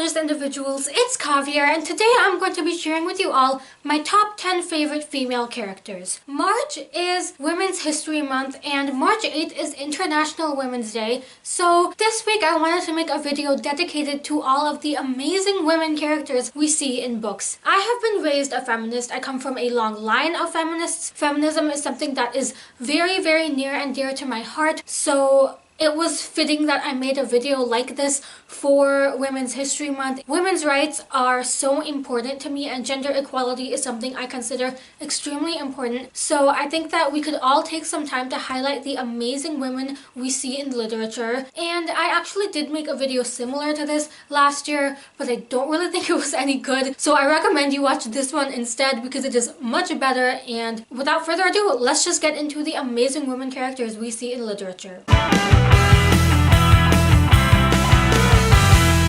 gorgeous individuals, it's Kavier, and today I'm going to be sharing with you all my top 10 favorite female characters. March is Women's History Month and March 8th is International Women's Day, so this week I wanted to make a video dedicated to all of the amazing women characters we see in books. I have been raised a feminist. I come from a long line of feminists. Feminism is something that is very, very near and dear to my heart, so it was fitting that I made a video like this for Women's History Month. Women's rights are so important to me and gender equality is something I consider extremely important. So I think that we could all take some time to highlight the amazing women we see in literature. And I actually did make a video similar to this last year, but I don't really think it was any good. So I recommend you watch this one instead because it is much better. And without further ado, let's just get into the amazing women characters we see in literature.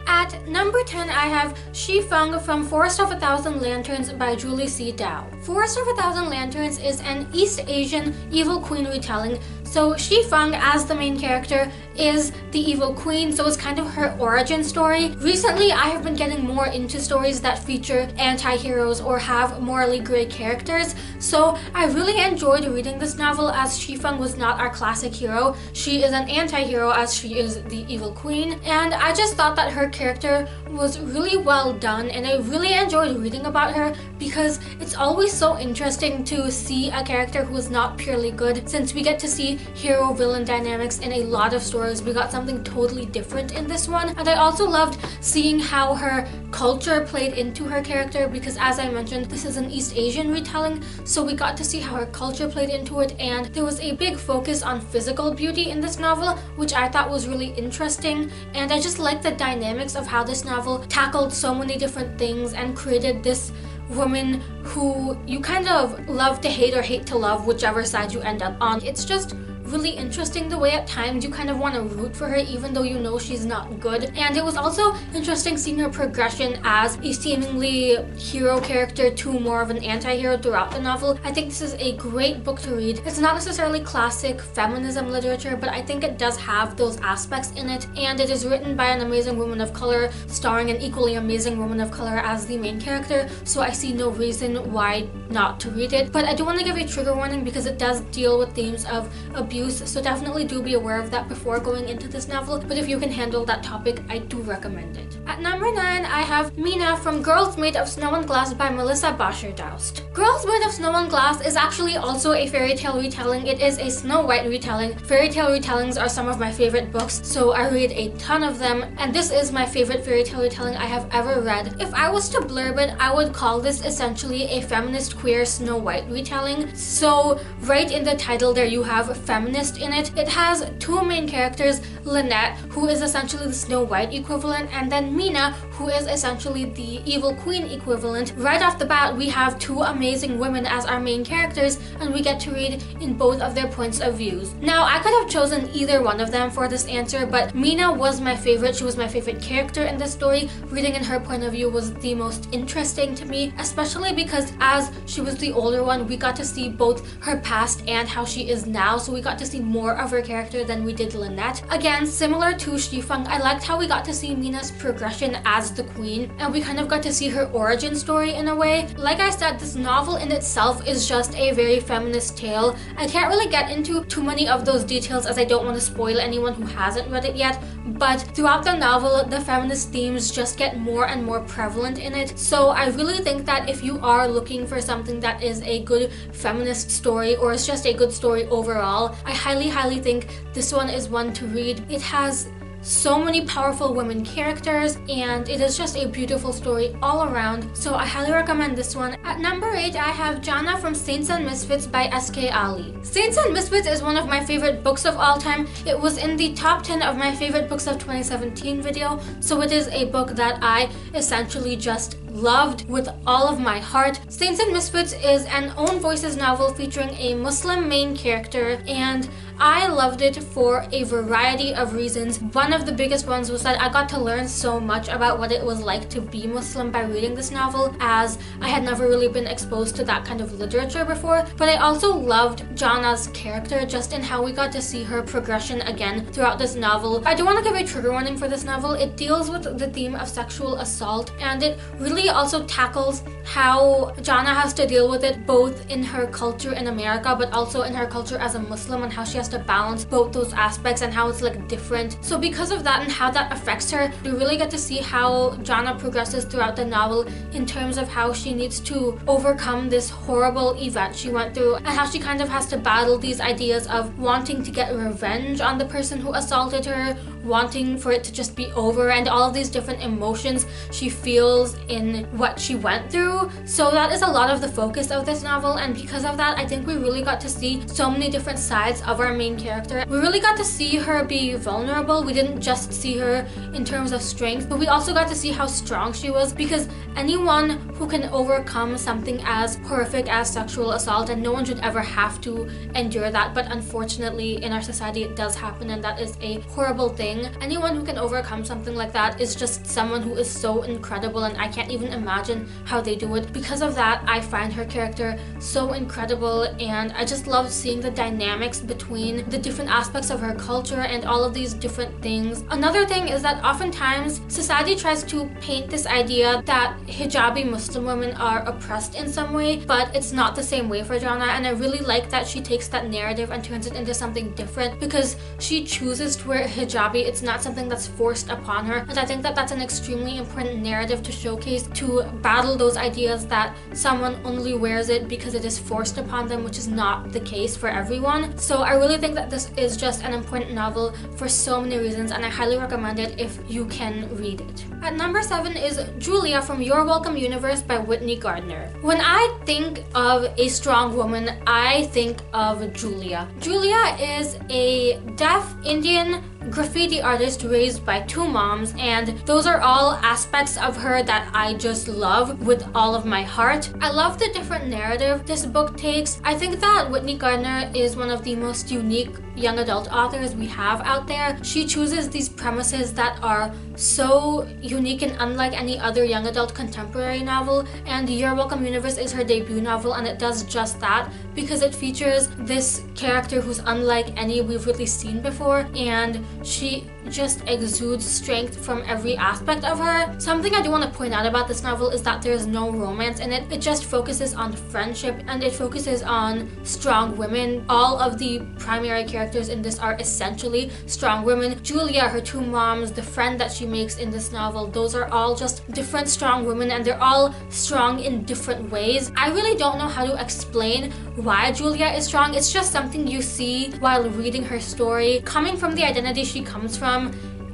At number 10, I have Shi Feng from Forest of a Thousand Lanterns by Julie C. Dao. Forest of a Thousand Lanterns is an East Asian evil queen retelling. So Shi Feng, as the main character, is the evil queen, so it's kind of her origin story. Recently, I have been getting more into stories that feature anti-heroes or have morally gray characters, so I really enjoyed reading this novel as Shi Feng was not our classic hero. She is an anti-hero as she is the evil queen, and I just thought that her character was really well done, and I really enjoyed reading about her because it's always so interesting to see a character who is not purely good, since we get to see hero-villain dynamics in a lot of stories. We got something totally different in this one, and I also loved seeing how her culture played into her character because, as I mentioned, this is an East Asian retelling, so we got to see how her culture played into it, and there was a big focus on physical beauty in this novel, which I thought was really interesting, and I just liked the dynamics of how this novel tackled so many different things and created this woman who you kind of love to hate or hate to love, whichever side you end up on. It's just really interesting the way at times you kind of want to root for her even though you know she's not good. And it was also interesting seeing her progression as a seemingly hero character to more of an anti-hero throughout the novel. I think this is a great book to read. It's not necessarily classic feminism literature, but I think it does have those aspects in it, and it is written by an amazing woman of color starring an equally amazing woman of color as the main character, so I see no reason why not to read it. But I do want to give a trigger warning because it does deal with themes of abuse, so definitely do be aware of that before going into this novel, but if you can handle that topic, I do recommend it. At number 9, I have Mina from Girls Made of Snow and Glass by Melissa Basher-Doust. Girls Made of Snow and Glass is actually also a fairy tale retelling. It is a Snow White retelling. Fairy tale retellings are some of my favorite books, so I read a ton of them, and this is my favorite fairy tale retelling I have ever read. If I was to blurb it, I would call this essentially a feminist queer Snow White retelling. So right in the title there you have feminist in it. It has two main characters, Lynette, who is essentially the Snow White equivalent, and then Mina, who is essentially the evil queen equivalent. Right off the bat, we have two amazing women as our main characters, and we get to read in both of their points of views. Now, I could have chosen either one of them for this answer, but Mina was my favorite. She was my favorite character in this story. Reading in her point of view was the most interesting to me, especially because as she was the older one, we got to see both her past and how she is now, so we got to see more of her character than we did Lynette. Again, similar to Shi Feng, I liked how we got to see Mina's progression as the queen, and we kind of got to see her origin story in a way. Like I said, this novel in itself is just a very feminist tale. I can't really get into too many of those details as I don't want to spoil anyone who hasn't read it yet, but throughout the novel, the feminist themes just get more and more prevalent in it. So I really think that if you are looking for something that is a good feminist story or is just a good story overall, I highly think this one is one to read. It has so many powerful women characters, and it is just a beautiful story all around, so I highly recommend this one. At number 8, I have Jana from Saints and Misfits by S.K. Ali. Saints and Misfits is one of my favorite books of all time. It was in the top 10 of my favorite books of 2017 video, so it is a book that I essentially just loved with all of my heart. Saints and Misfits is an own voices novel featuring a Muslim main character, and I loved it for a variety of reasons. One of the biggest ones was that I got to learn so much about what it was like to be Muslim by reading this novel, as I had never really been exposed to that kind of literature before. But I also loved Jana's character, just in how we got to see her progression again throughout this novel. I do want to give a trigger warning for this novel. It deals with the theme of sexual assault, and it really also tackles how Jana has to deal with it both in her culture in America but also in her culture as a Muslim, and how she has to balance both those aspects and how it's like different. So because of that and how that affects her, we really get to see how Jana progresses throughout the novel in terms of how she needs to overcome this horrible event she went through, and how she kind of has to battle these ideas of wanting to get revenge on the person who assaulted her, wanting for it to just be over, and all of these different emotions she feels in what she went through. So that is a lot of the focus of this novel, and because of that, I think we really got to see so many different sides of our main character. We really got to see her be vulnerable. We didn't just see her in terms of strength, but we also got to see how strong she was, because anyone who can overcome something as horrific as sexual assault, and no one should ever have to endure that, but unfortunately in our society it does happen, and that is a horrible thing. Anyone who can overcome something like that is just someone who is so incredible, and I can't even imagine how they do it. Because of that, I find her character so incredible, and I just love seeing the dynamics between the different aspects of her culture and all of these different things. Another thing is that oftentimes society tries to paint this idea that hijabi Muslim women are oppressed in some way, but it's not the same way for Jana, and I really like that she takes that narrative and turns it into something different, because she chooses to wear hijabi. It's not something that's forced upon her, and I think that that's an extremely important narrative to showcase, to battle those ideas that someone only wears it because it is forced upon them, which is not the case for everyone. So I really think that this is just an important novel for so many reasons, and I highly recommend it if you can read it. At number 7 is Julia from Your Welcome Universe by Whitney Gardner. When I think of a strong woman, I think of Julia. Julia is a deaf Indian graffiti artist raised by 2 moms, and those are all aspects of her that I just love with all of my heart. I love the different narrative this book takes. I think that Whitney Gardner is one of the most unique young adult authors we have out there. She chooses these premises that are so unique and unlike any other young adult contemporary novel, and Your Welcome Universe is her debut novel, and it does just that because it features this character who's unlike any we've really seen before, and she just exudes strength from every aspect of her. Something I do want to point out about this novel is that there's no romance in it. It just focuses on friendship, and it focuses on strong women. All of the primary characters in this are essentially strong women. Julia, her 2 moms, the friend that she makes in this novel, those are all just different strong women, and they're all strong in different ways. I really don't know how to explain why Julia is strong. It's just something you see while reading her story. Coming from the identity she comes from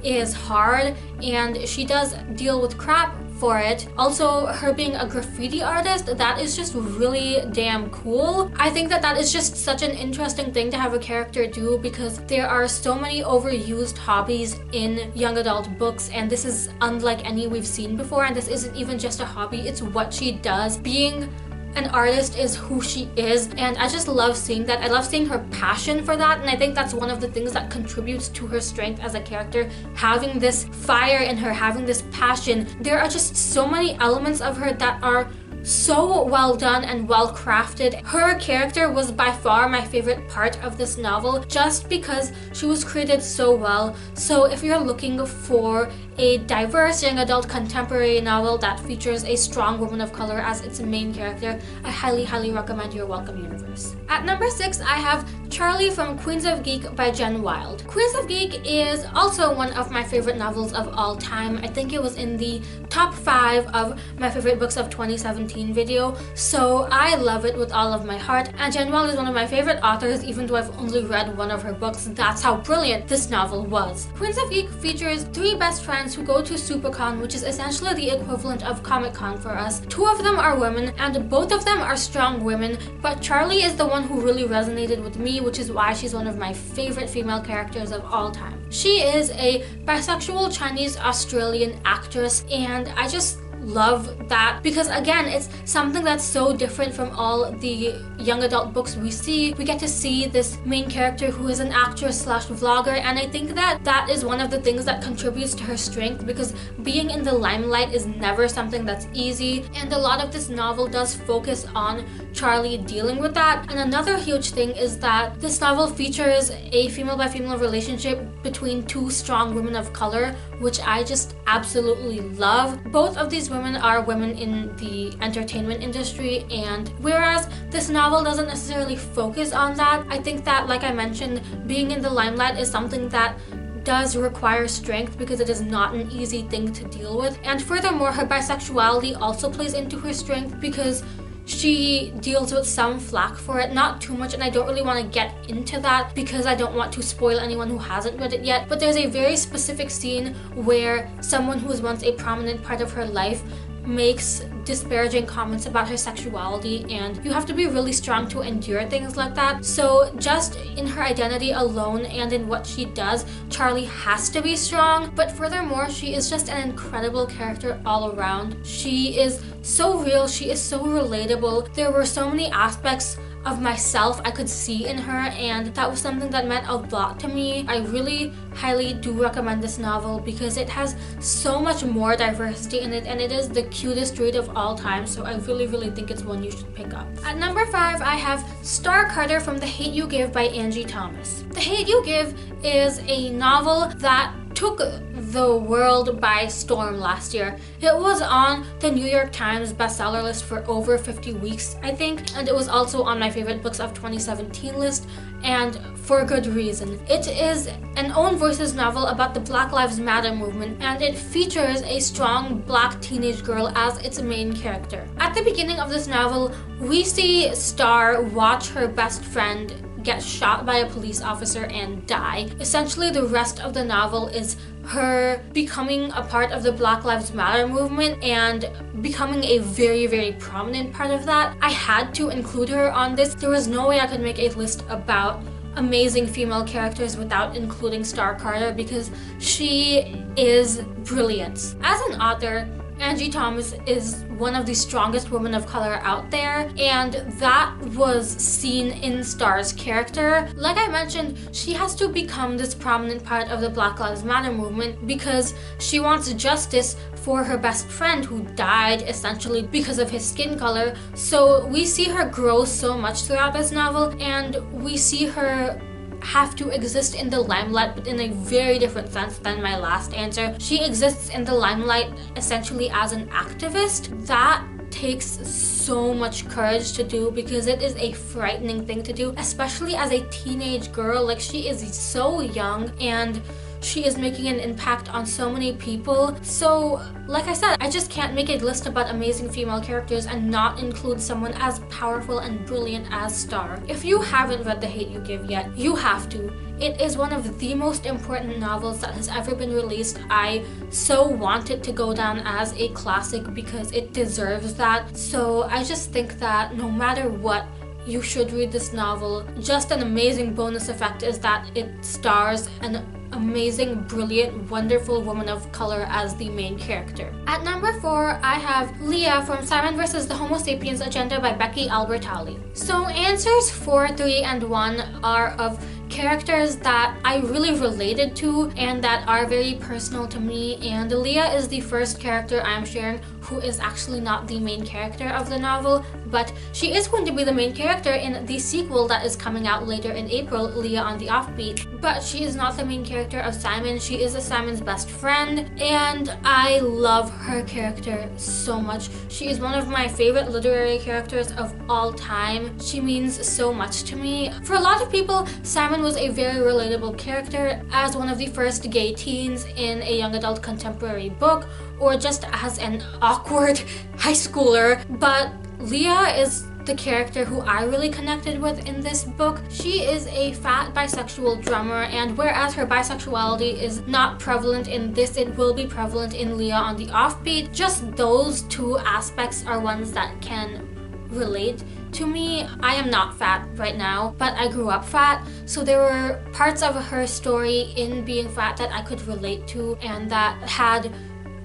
is hard, and she does deal with crap for it. Also, her being a graffiti artist, that is just really damn cool. I think that that is just such an interesting thing to have a character do, because there are so many overused hobbies in young adult books, and this is unlike any we've seen before, and this isn't even just a hobby, it's what she does. Being an artist is who she is, and I just love seeing that. I love seeing her passion for that, and I think that's one of the things that contributes to her strength as a character, having this fire in her, having this passion. There are just so many elements of her that are so well done and well crafted. Her character was by far my favorite part of this novel, just because she was created so well. So if you're looking for a diverse young adult contemporary novel that features a strong woman of color as its main character, I highly recommend Your Welcome Universe. At number 6, I have Charlie from Queens of Geek by Jen Wilde. Queens of Geek is also one of my favorite novels of all time. I think it was in the top 5 of my favorite books of 2017 video, so I love it with all of my heart. And Jen Wilde is one of my favorite authors, even though I've only read one of her books. That's how brilliant this novel was. Queens of Geek features 3 best friends who go to SuperCon, which is essentially the equivalent of Comic-Con for us. 2 of them are women, and both of them are strong women, but Charlie is the one who really resonated with me, which is why she's one of my favorite female characters of all time. She is a bisexual Chinese Australian actress, and I just love that because again, it's something that's so different from all the young adult books we see. We get to see this main character who is an actress slash vlogger, and I think that that is one of the things that contributes to her strength because being in the limelight is never something that's easy, and a lot of this novel does focus on Charlie dealing with that. And another huge thing is that this novel features a female by female relationship between two strong women of color, which I just absolutely love. Both of these women are women in the entertainment industry, and whereas this novel doesn't necessarily focus on that, I think that, like I mentioned, being in the limelight is something that does require strength because it is not an easy thing to deal with. And furthermore, her bisexuality also plays into her strength because she deals with some flack for it, not too much, and I don't really want to get into that because I don't want to spoil anyone who hasn't read it yet. But there's a very specific scene where someone who was once a prominent part of her life makes disparaging comments about her sexuality, and you have to be really strong to endure things like that. So just in her identity alone and in what she does, Charlie has to be strong. But furthermore, she is just an incredible character all around. She is so real, she is so relatable. There were so many aspects of myself I could see in her, and that was something that meant a lot to me. I really highly do recommend this novel because it has so much more diversity in it, and it is the cutest read of all time, so I really think it's one you should pick up. At number 5, I have Star Carter from The Hate U Give by Angie Thomas. The Hate U Give is a novel that took the world by storm last year. It was on the New York Times bestseller list for over 50 weeks, I think, and it was also on my favorite books of 2017 list, and for good reason. It is an own voices novel about the Black Lives Matter movement, and it features a strong black teenage girl as its main character. At the beginning of this novel, we see Star watch her best friend get shot by a police officer and die. Essentially, the rest of the novel is her becoming a part of the Black Lives Matter movement and becoming a very prominent part of that. I had to include her on this. There was no way I could make a list about amazing female characters without including Star Carter because she is brilliant. As an author, Angie Thomas is one of the strongest women of color out there, and that was seen in Star's character. Like I mentioned, she has to become this prominent part of the Black Lives Matter movement because she wants justice for her best friend who died essentially because of his skin color. So we see her grow so much throughout this novel, and we see her have to exist in the limelight, but in a very different sense than my last answer. She exists in the limelight essentially as an activist. That takes so much courage to do because it is a frightening thing to do, especially as a teenage girl. Like, she is so young and she is making an impact on so many people. So, like I said, I just can't make a list about amazing female characters and not include someone as powerful and brilliant as Star. If you haven't read The Hate U Give yet, you have to. It is one of the most important novels that has ever been released. I so want it to go down as a classic because it deserves that. So I just think that no matter what, you should read this novel. Just an amazing bonus effect is that it stars an amazing, brilliant, wonderful woman of color as the main character. At number 4, I have Leah from Simon vs. the Homo Sapiens Agenda by Becky Albertalli. So answers 4, 3, and 1 are of characters that I really related to and that are very personal to me, and Leah is the first character I am sharing who is actually not the main character of the novel, but she is going to be the main character in the sequel that is coming out later in April, Leah on the Offbeat. But she is not the main character of Simon. She is Simon's best friend, and I love her character so much. She is one of my favorite literary characters of all time. She means so much to me. For a lot of people, Simon was a very relatable character as one of the first gay teens in a young adult contemporary book, or just as an awkward high schooler. But Leah is the character who I really connected with in this book. She is a fat bisexual drummer, and whereas her bisexuality is not prevalent in this, it will be prevalent in Leah on the Offbeat. Just those two aspects are ones that can relate to me. I am not fat right now, but I grew up fat, so there were parts of her story in being fat that I could relate to and that had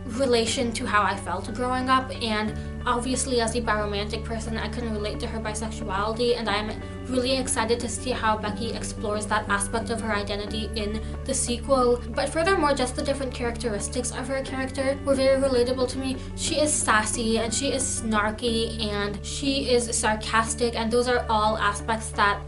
relation to how I felt growing up, and obviously as a biromantic person I can relate to her bisexuality, and I'm really excited to see how Becky explores that aspect of her identity in the sequel. But furthermore, just the different characteristics of her character were very relatable to me. She is sassy and she is snarky and she is sarcastic, and those are all aspects that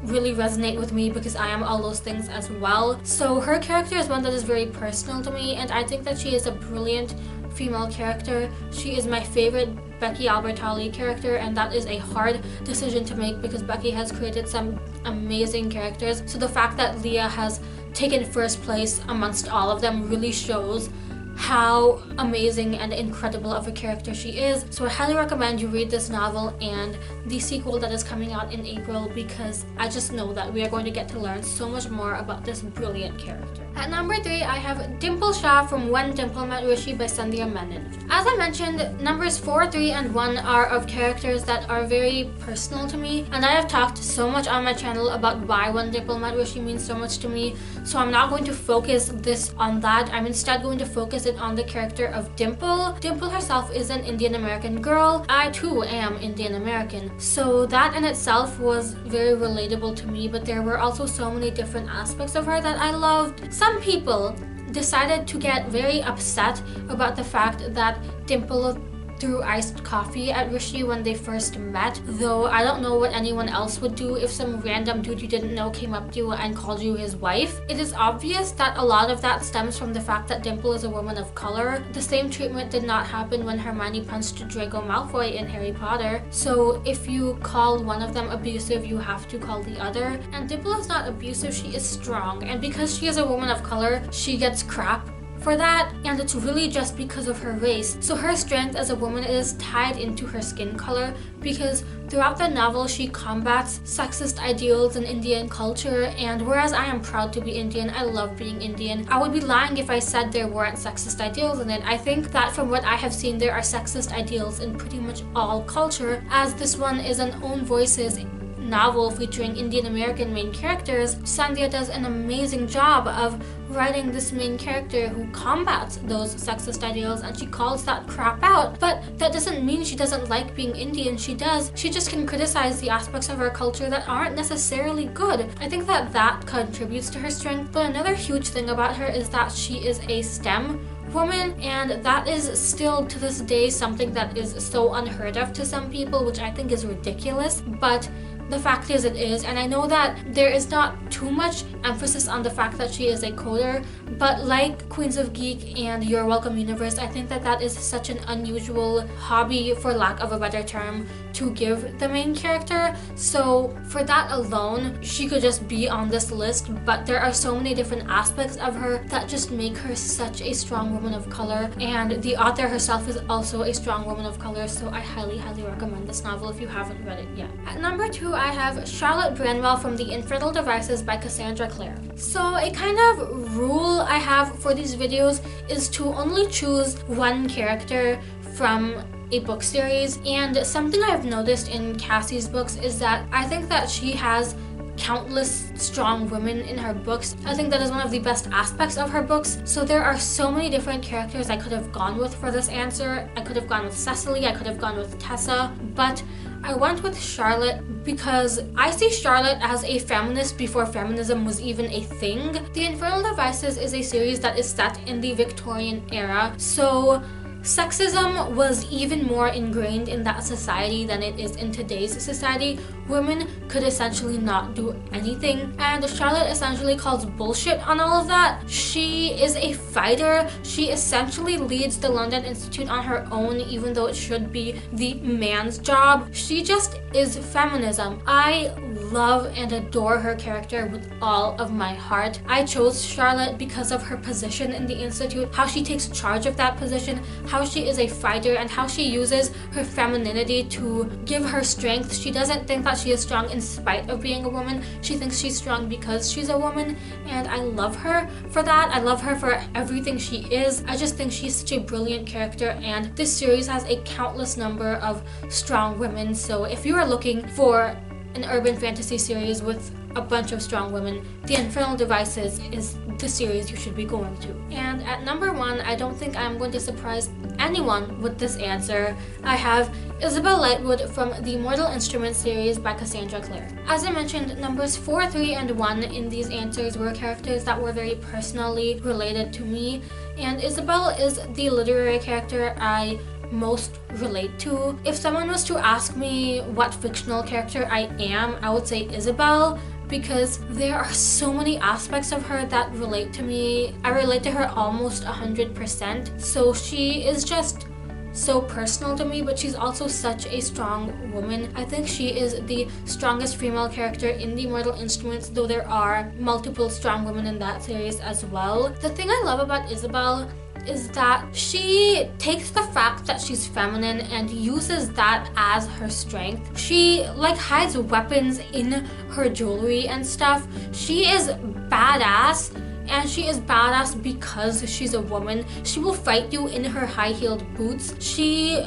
really resonate with me because I am all those things as well. So her character is one that is very personal to me, and I think that she is a brilliant female character. She is my favorite Becky Albertalli character, and that is a hard decision to make because Becky has created some amazing characters. So the fact that Leah has taken first place amongst all of them really shows how amazing and incredible of a character she is. So I highly recommend you read this novel and the sequel that is coming out in April, because I just know that we are going to get to learn so much more about this brilliant character. At number 3, I have Dimple Shah from When Dimple Met Rishi by Sandhya Menon. As I mentioned, numbers 4, 3, and 1 are of characters that are very personal to me, and I have talked so much on my channel about why When Dimple Met Rishi means so much to me, so I'm not going to focus this on that. I'm instead going to focus it on the character of Dimple. Dimple herself is an Indian American girl. I too am Indian American, so that in itself was very relatable to me, but there were also so many different aspects of her that I loved. Some people decided to get very upset about the fact that Dimple threw iced coffee at Rishi when they first met, though I don't know what anyone else would do if some random dude you didn't know came up to you and called you his wife. It is obvious that a lot of that stems from the fact that Dimple is a woman of color. The same treatment did not happen when Hermione punched Draco Malfoy in Harry Potter, so if you call one of them abusive, you have to call the other. And Dimple is not abusive, she is strong, and because she is a woman of color, she gets crap for that, and it's really just because of her race. So her strength as a woman is tied into her skin color, because throughout the novel she combats sexist ideals in Indian culture, and whereas I am proud to be Indian, I love being Indian, I would be lying if I said there weren't sexist ideals in it. I think that from what I have seen, there are sexist ideals in pretty much all culture, as this one is an own voices novel featuring Indian American main characters. Sandhya does an amazing job of writing this main character who combats those sexist ideals, and she calls that crap out. But that doesn't mean she doesn't like being Indian. She does. She just can criticize the aspects of her culture that aren't necessarily good. I think that that contributes to her strength. But another huge thing about her is that she is a STEM woman, and that is still to this day something that is so unheard of to some people, which I think is ridiculous, but the fact is it is. And I know that there is not too much emphasis on the fact that she is a coder, but like Queens of Geek and Your Welcome Universe, I think that that is such an unusual hobby, for lack of a better term, to give the main character. So for that alone, she could just be on this list, but there are so many different aspects of her that just make her such a strong woman of color, and the author herself is also a strong woman of color, so I highly recommend this novel if you haven't read it yet. At number 2, I have Charlotte Branwell from The Infernal Devices by Cassandra Clare. So a kind of rule I have for these videos is to only choose one character from a book series, and something I've noticed in Cassie's books is that I think that she has countless strong women in her books. I think that is one of the best aspects of her books. So there are so many different characters I could have gone with for this answer. I could have gone with Cecily, I could have gone with Tessa, but I went with Charlotte because I see Charlotte as a feminist before feminism was even a thing. The Infernal Devices is a series that is set in the Victorian era, so sexism was even more ingrained in that society than it is in today's society. Women could essentially not do anything, and Charlotte essentially calls bullshit on all of that. She is a fighter. She essentially leads the London Institute on her own, even though it should be the man's job. She just is feminism. I love and adore her character with all of my heart. I chose Charlotte because of her position in the Institute, how she takes charge of that position, how she is a fighter, and how she uses her femininity to give her strength. She doesn't think that she is strong in spite of being a woman. She thinks she's strong because she's a woman, and I love her for that. I love her for everything she is. I just think she's such a brilliant character, and this series has a countless number of strong women. So if you are looking for an urban fantasy series with a bunch of strong women, The Infernal Devices is the series you should be going to. And at number 1, I don't think I'm going to surprise anyone with this answer. I have Isabel Lightwood from the Mortal Instruments series by Cassandra Clare. As I mentioned, numbers 4, 3, and 1 in these answers were characters that were very personally related to me, and Isabel is the literary character I most relate to. If someone was to ask me what fictional character I am, I would say Isabel, because there are so many aspects of her that relate to me. I relate to her almost 100%. So she is just so personal to me, but she's also such a strong woman. I think she is the strongest female character in the Mortal Instruments, though there are multiple strong women in that series as well. The thing I love about Isabel is that she takes the fact that she's feminine and uses that as her strength. She hides weapons in her jewelry and stuff. She is badass, and she is badass because she's a woman. She will fight you in her high-heeled boots. She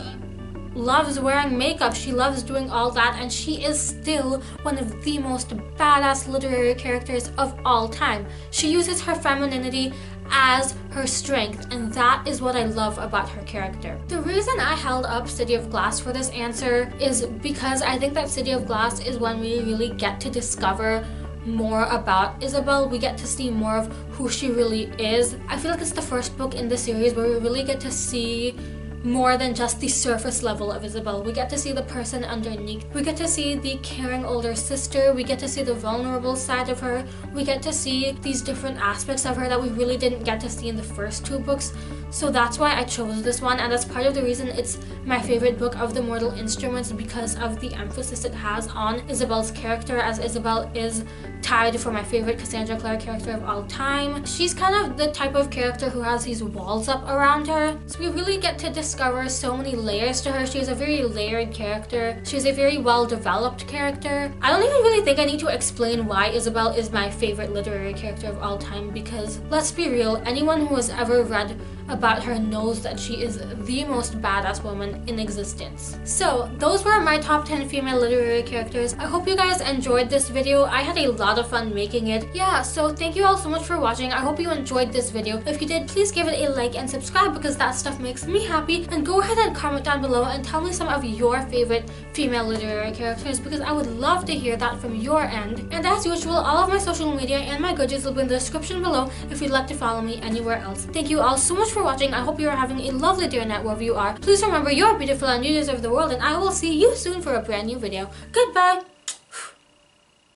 loves wearing makeup, she loves doing all that, and she is still one of the most badass literary characters of all time. She uses her femininity as her strength, and that is what I love about her character. The reason I held up City of Glass for this answer is because I think that City of Glass is when we really get to discover more about Isabel. We get to see more of who she really is. I feel like it's the first book in the series where we really get to see more than just the surface level of Isabel. We get to see the person underneath. We get to see the caring older sister. We get to see the vulnerable side of her. We get to see these different aspects of her that we really didn't get to see in the first 2 books. So that's why I chose this one, and that's part of the reason it's my favorite book of the Mortal Instruments, because of the emphasis it has on Isabel's character, as Isabel is tied for my favorite Cassandra Clare character of all time. She's kind of the type of character who has these walls up around her, so we really get to discover so many layers to her. She's a very layered character. She's a very well-developed character. I don't even really think I need to explain why Isabel is my favorite literary character of all time, because let's be real, anyone who has ever read about her knows that she is the most badass woman in existence. So those were my top 10 female literary characters. I hope you guys enjoyed this video. I had a lot of fun making it. Yeah, so thank you all so much for watching. I hope you enjoyed this video. If you did, please give it a like and subscribe, because that stuff makes me happy. And go ahead and comment down below and tell me some of your favorite female literary characters, because I would love to hear that from your end. And as usual, all of my social media and my goodies will be in the description below if you'd like to follow me anywhere else. Thank you all so much for watching. I hope you are having a lovely day or night wherever you are. Please remember, you're beautiful and you deserve the world, and I will see you soon for a brand new video. Goodbye!